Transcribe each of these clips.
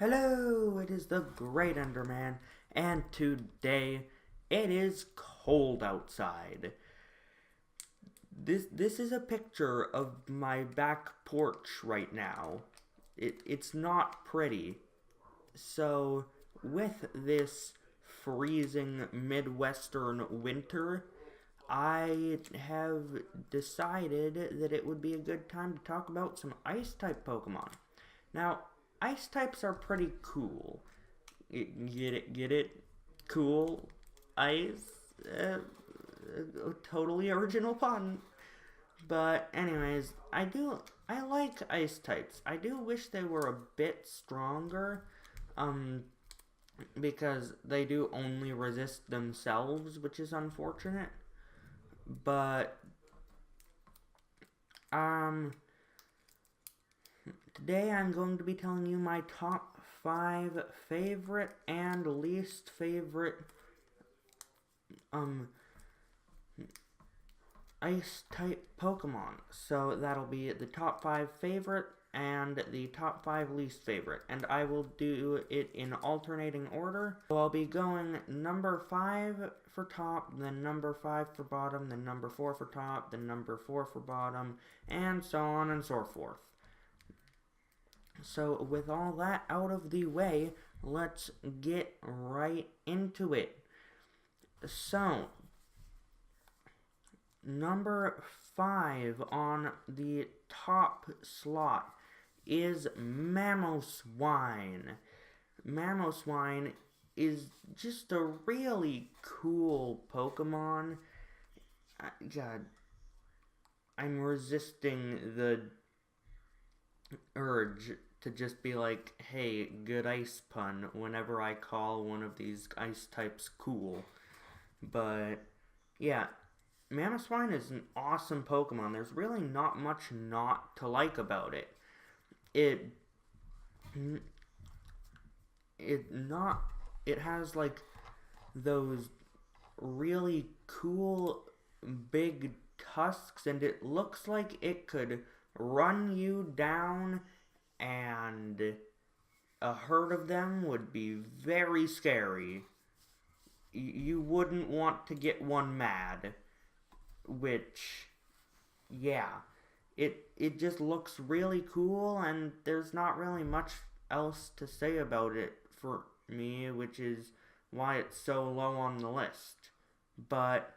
Hello, it is the Great Enderman, and today it is cold outside. This is a picture of my back porch right now. It's not pretty. So, with this freezing Midwestern winter, I have decided that it would be a good time to talk about some ice type Pokemon. Now, ice types are pretty cool. Get it? Get it? Cool. Ice. Totally original pun. But anyways, I like ice types. I do wish they were a bit stronger, um, because they do only resist themselves, which is unfortunate. But um, today I'm going to be telling you my top 5 favorite and least favorite um ice type Pokemon. So that'll be the top 5 favorite and the top 5 least favorite. And I will do it in alternating order. So I'll be going number 5 for top, then number 5 for bottom, then number 4 for top, then number 4 for bottom, and so on and so forth. So with all that out of the way, let's get right into it. So, number 5 on the top slot is Mamoswine. Mamoswine is just a really cool Pokemon. God, I'm resisting the urge to just be like, hey, good ice pun whenever I call one of these ice types cool. But, yeah, Mamoswine is an awesome Pokemon. There's really not much not to like about it. It has like those really cool big tusks, and it looks like it could run you down, and a herd of them would be very scary. You wouldn't want to get one mad, which, yeah, it just looks really cool, and there's not really much else to say about it for me, which is why it's so low on the list. But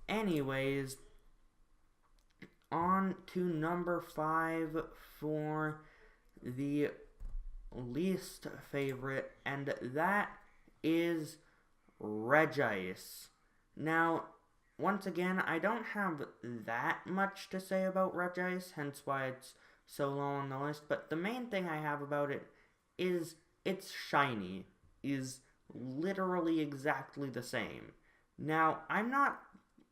anyways, on to number 5 for the least favorite, and that is Regice. Now, once again, I don't have that much to say about Regice, hence why it's so low on the list, but the main thing I have about it is it's shiny, is literally exactly the same. Now, I'm not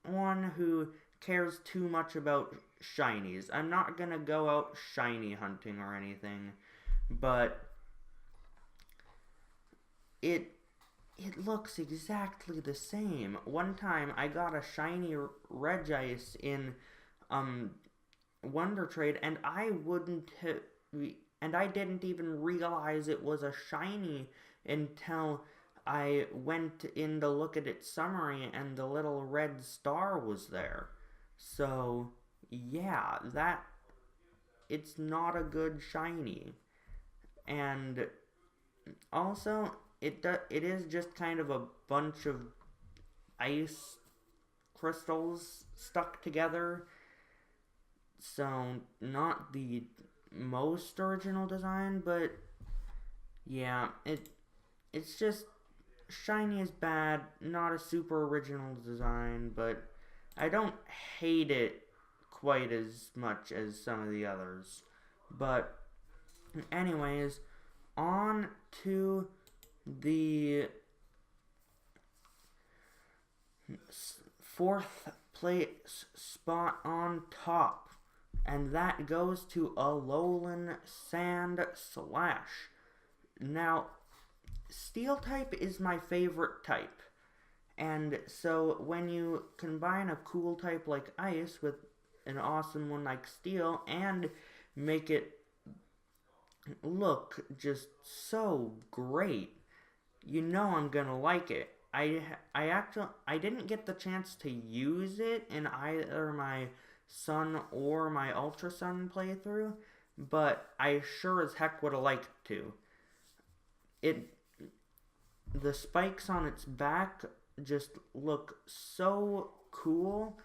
one who cares too much about shinies. I'm not gonna go out shiny hunting or anything, but it looks exactly the same. One time I got a shiny Regice in Wonder Trade, and I didn't even realize it was a shiny until I went in to look at its summary and the little red star was there. So, yeah, it's not a good shiny. And also, it is just kind of a bunch of ice crystals stuck together. So, not the most original design, but yeah, it's just shiny is bad, not a super original design, but I don't hate it quite as much as some of the others. But anyways, on to the 4th place spot on top, and that goes to Alolan Sand Slash. Now, Steel type is my favorite type, and so when you combine a cool type like Ice with an awesome one like Steel and make it look just so great. You know I'm gonna like it. I didn't get the chance to use it in either my Sun or my Ultra Sun playthrough, but I sure as heck would have liked to. It the spikes on its back just look so cool,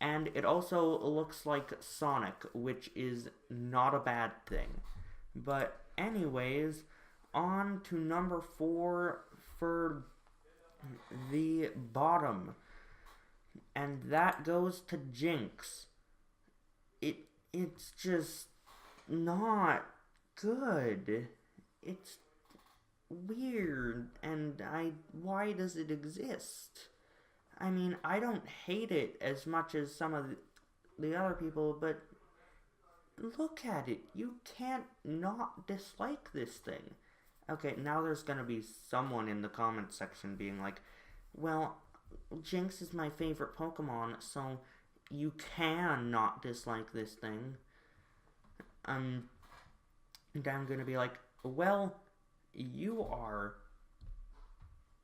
and it also looks like Sonic, which is not a bad thing. But anyways, on to number 4 for the bottom, and that goes to Jinx. It's just not good. It's weird, and why does it exist? I mean, I don't hate it as much as some of the other people, but look at it. You can't not dislike this thing. Okay, now there's gonna be someone in the comment section being like, well, Jinx is my favorite Pokemon, so you can not dislike this thing. And I'm gonna be like, well, you are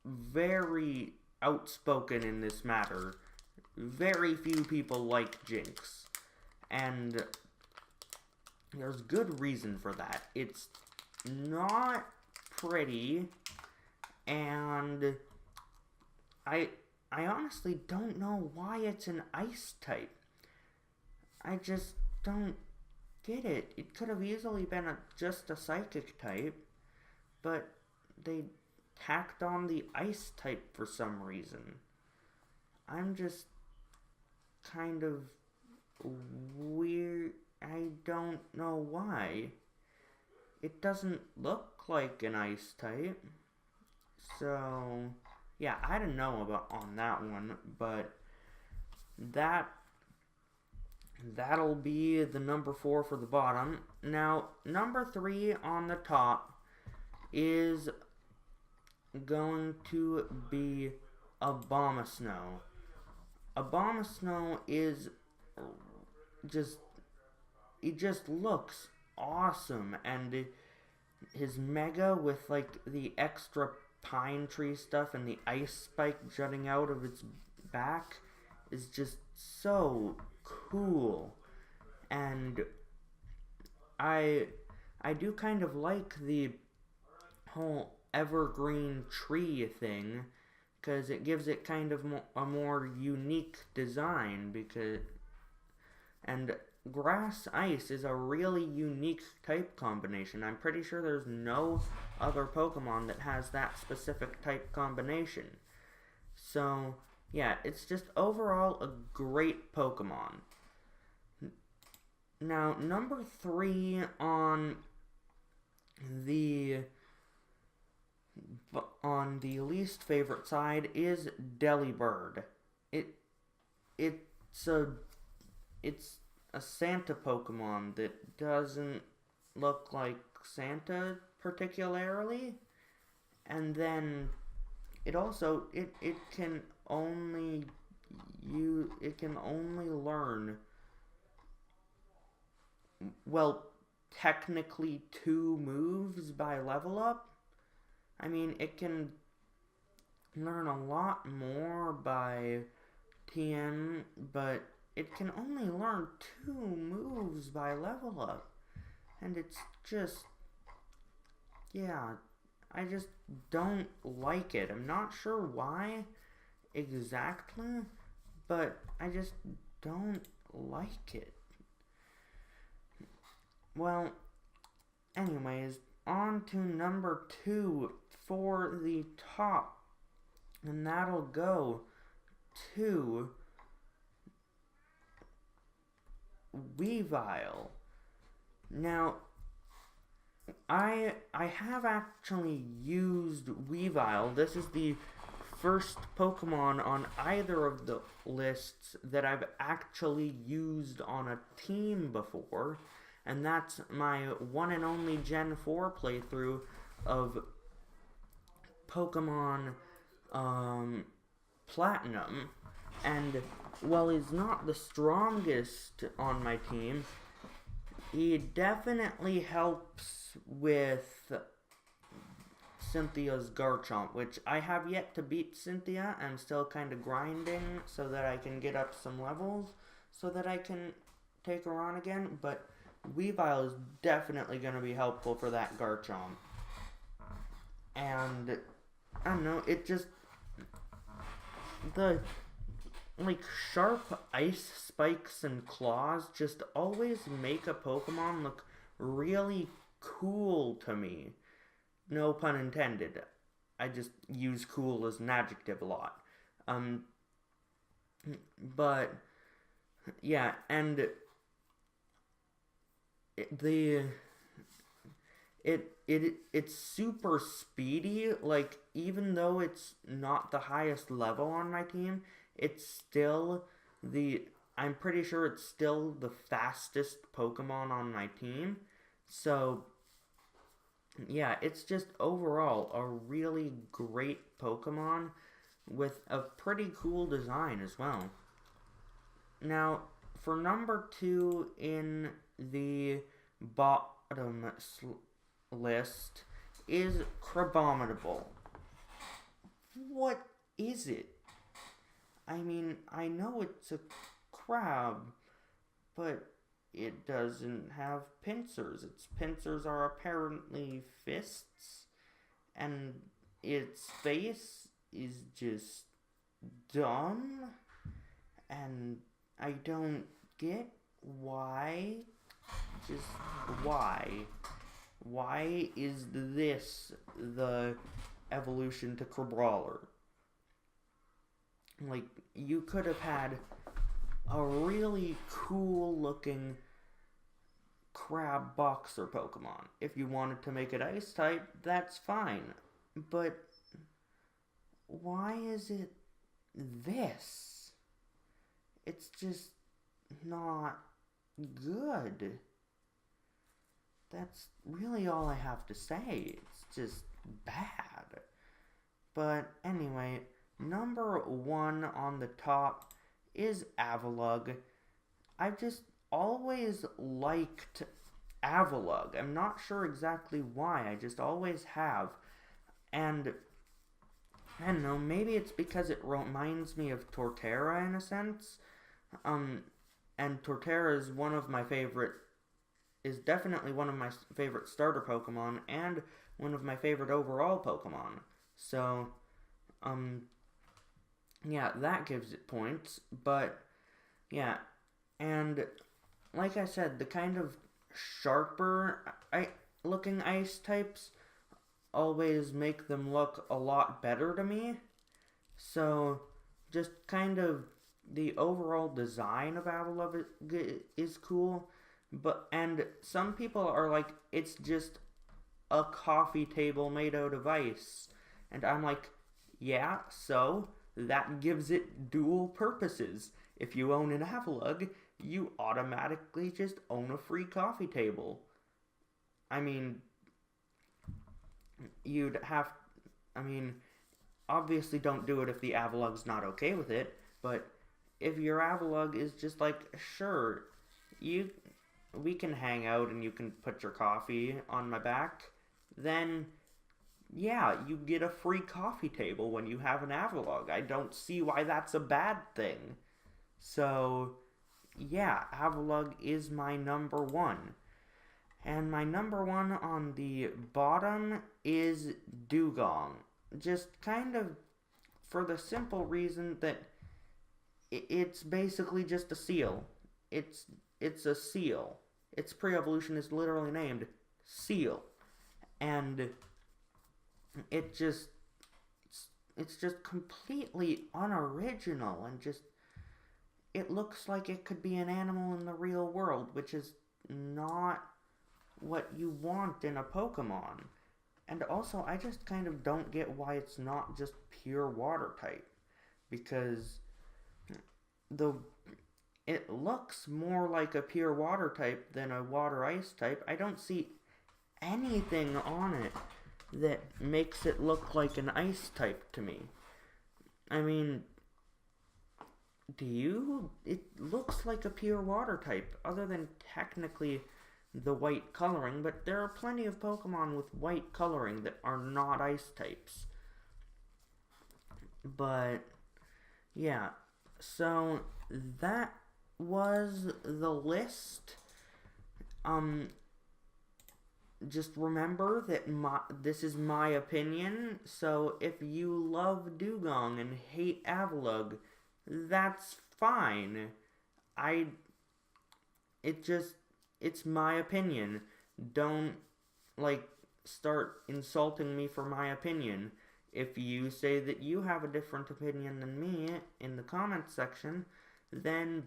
very outspoken in this matter. Very few people like Jinx. And there's good reason for that. It's not pretty, and I honestly don't know why it's an ice type. I just don't get it. It could have easily been just a psychic type, but they tacked on the ice type for some reason. I'm just kind of weird. I don't know why. It doesn't look like an ice type. So, yeah, I don't know about on that one, but that'll be the number 4 for the bottom. Now, number 3 on the top is going to be Abomasnow. Abomasnow is just, it just looks awesome, and his Mega with like the extra pine tree stuff and the ice spike jutting out of its back is just so cool. And I do kind of like the whole evergreen tree thing, because it gives it kind of a more unique design, and grass ice is a really unique type combination. I'm pretty sure there's no other Pokemon that has that specific type combination. So, yeah, it's just overall a great Pokemon. Now, number 3 on the least favorite side is Delibird. It's a Santa Pokemon that doesn't look like Santa particularly, and then it also it can only learn, well, technically 2 moves by level up. I mean, it can learn a lot more by TM, but it can only learn 2 moves by level up. And it's just, yeah, I just don't like it. I'm not sure why exactly, but I just don't like it. Well, anyways, on to number 2 for the top, and that'll go to Weavile. Now, I have actually used Weavile. This is the first Pokemon on either of the lists that I've actually used on a team before, and that's my one and only Gen 4 playthrough of Pokemon Platinum. And while he's not the strongest on my team, he definitely helps with Cynthia's Garchomp, which I have yet to beat Cynthia. I'm still kind of grinding so that I can get up some levels so that I can take her on again, but Weavile is definitely going to be helpful for that Garchomp. And, I don't know, it just, the, like, sharp ice spikes and claws just always make a Pokemon look really cool to me. No pun intended. I just use cool as an adjective a lot. But yeah, and it's super speedy. Like, even though it's not the highest level on my team, it's still I'm pretty sure it's still the fastest Pokemon on my team. So yeah, it's just overall a really great Pokemon with a pretty cool design as well. Now, for number 2 in the bottom list is Crabominable. What is it? I mean, I know it's a crab, but it doesn't have pincers. Its pincers are apparently fists, and its face is just dumb, and I don't get why. Just why? Why is this the evolution to Crabrawler? Like, you could have had a really cool looking crab boxer Pokemon. If you wanted to make it ice type, that's fine. But why is it this? It's just not good. That's really all I have to say. It's just bad. But anyway, number 1 on the top is Avalugg. I've just always liked Avalugg. I'm not sure exactly why. I just always have. And I don't know, maybe it's because it reminds me of Torterra in a sense. And Torterra is definitely one of my favorite starter Pokemon and one of my favorite overall Pokemon. So, yeah, that gives it points. But, yeah, and like I said, the kind of sharper looking ice types always make them look a lot better to me. So, just kind of the overall design of Avalugg is cool. And some people are like, it's just a coffee table made out of ice. And I'm like, yeah, so that gives it dual purposes. If you own an Avalugg, you automatically just own a free coffee table. I mean, obviously don't do it if the Avalugg's not okay with it, but if your Avalugg is just like, sure, we can hang out and you can put your coffee on my back, then yeah, you get a free coffee table when you have an Avalugg. I don't see why that's a bad thing. So, yeah, Avalugg is my number 1. And my number 1 on the bottom is Dugong. Just kind of for the simple reason that it's basically just a seal. It's a seal. Its pre-evolution is literally named Seal. And it's just completely unoriginal and just, it looks like it could be an animal in the real world, which is not what you want in a Pokemon. And also, I just kind of don't get why it's not just pure water type, because it looks more like a pure water type than a water ice type. I don't see anything on it that makes it look like an ice type to me. I mean, do you? It looks like a pure water type, other than technically the white coloring, but there are plenty of Pokemon with white coloring that are not ice types. But yeah, so that was the list. Just remember that this is my opinion, so if you love Dugong and hate Avalugg, that's fine. It's my opinion. Don't, start insulting me for my opinion. If you say that you have a different opinion than me in the comments section, then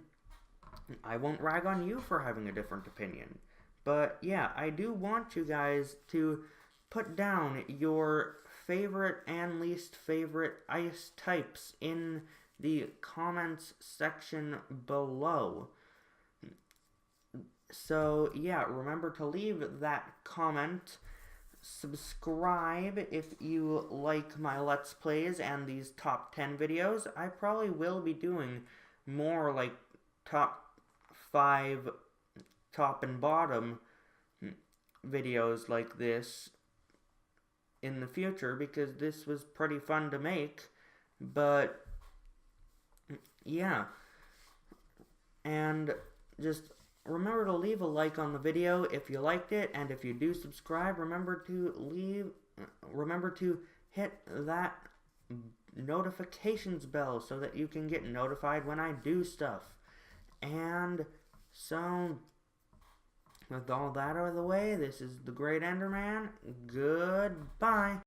I won't rag on you for having a different opinion. But yeah, I do want you guys to put down your favorite and least favorite ice types in the comments section below. So yeah, remember to leave that comment. Subscribe if you like my Let's Plays and these top 10 videos. I probably will be doing more like top 5 top and bottom videos like this in the future, because this was pretty fun to make. But yeah, and just remember to leave a like on the video if you liked it, and if you do subscribe, remember to hit that notifications bell so that you can get notified when I do stuff. And so, with all that out of the way, this is the Great Enderman. Goodbye.